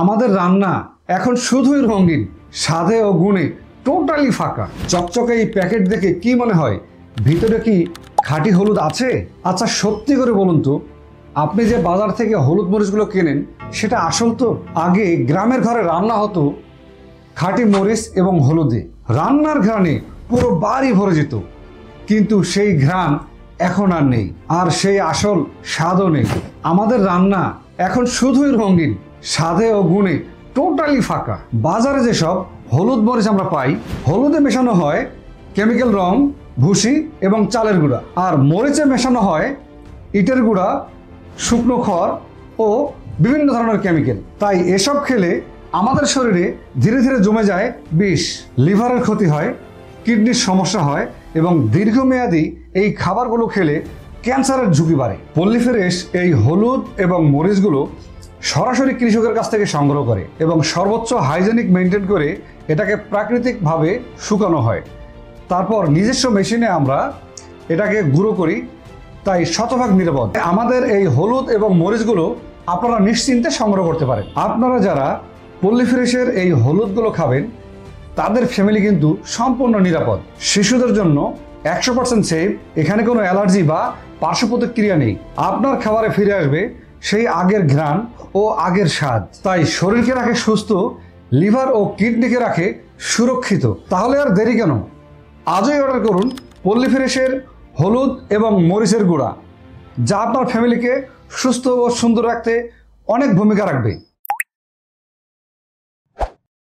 আমাদের রান্না এখন শুধুই রঙিন, স্বাদে ও গুণে টোটালি ফাঁকা। চকচকে এই প্যাকেট দেখে কি মনে হয় ভিতরে কি খাঁটি হলুদ আছে? আচ্ছা সত্যি করে বলুন তো, আপনি যে বাজার থেকে হলুদ মরিচগুলো কেনেন সেটা আসল তো? আগে গ্রামের ঘরে রান্না হতো খাঁটি মরিচ এবং হলুদে, রান্নার ঘ্রাণে পুরো বাড়ি ভরে যেত। কিন্তু সেই ঘ্রাণ এখন আর নেই, আর সেই আসল স্বাদও নেই। আমাদের রান্না এখন শুধুই রঙিন, স্বাদে ও গুণে টোটালি ফাঁকা। বাজারে যেসব হলুদ মরিচ আমরা পাই, হলুদে মেশানো হয় কেমিক্যাল রং, ভুসি এবং চালের গুঁড়া, আর মরিচে মেশানো হয় ইটের গুঁড়া, শুকনো খড় ও বিভিন্ন ধরনের কেমিক্যাল। তাই এসব খেলে আমাদের শরীরে ধীরে ধীরে জমে যায় বিষ, লিভারের ক্ষতি হয়, কিডনির সমস্যা হয় এবং দীর্ঘমেয়াদী এই খাবারগুলো খেলে ক্যান্সারের ঝুঁকি বাড়ে। পল্লী ফ্রেশ এই হলুদ এবং মরিচগুলো সরাসরি কৃষকের কাছ থেকে সংগ্রহ করে এবং সর্বোচ্চ হাইজেনিক মেনটেন করে এটাকে প্রাকৃতিকভাবে শুকানো হয়। তারপর নিজস্ব মেশিনে আমরা এটাকে গুঁড়ো করি, তাই শতভাগ নিরাপদ। আমাদের এই হলুদ এবং মরিচগুলো আপনারা নিশ্চিন্তে সংগ্রহ করতে পারেন। আপনারা যারা পল্লী ফ্রেশের এই হলুদগুলো খাবেন তাদের ফ্যামিলি কিন্তু সম্পূর্ণ নিরাপদ। শিশুদের জন্য 100% সেফ, এখানে কোনো অ্যালার্জি বা পার্শ্ব প্রতিক্রিয়া নেই। আপনার খাবারে ফিরে আসবে সেই আগের ঘ্রাণ ও আগের স্বাদ। তাই শরীরকে রাখে সুস্থ, লিভার ও কিডনিকে রাখে সুরক্ষিত। তাহলে আর দেরি কেন? আজই অর্ডার করুন পল্লী ফ্রেশের হলুদ এবং মরিচের গুঁড়া, যা আপনার ফ্যামিলিকে সুস্থ ও সুন্দর রাখতে অনেক ভূমিকা রাখবে।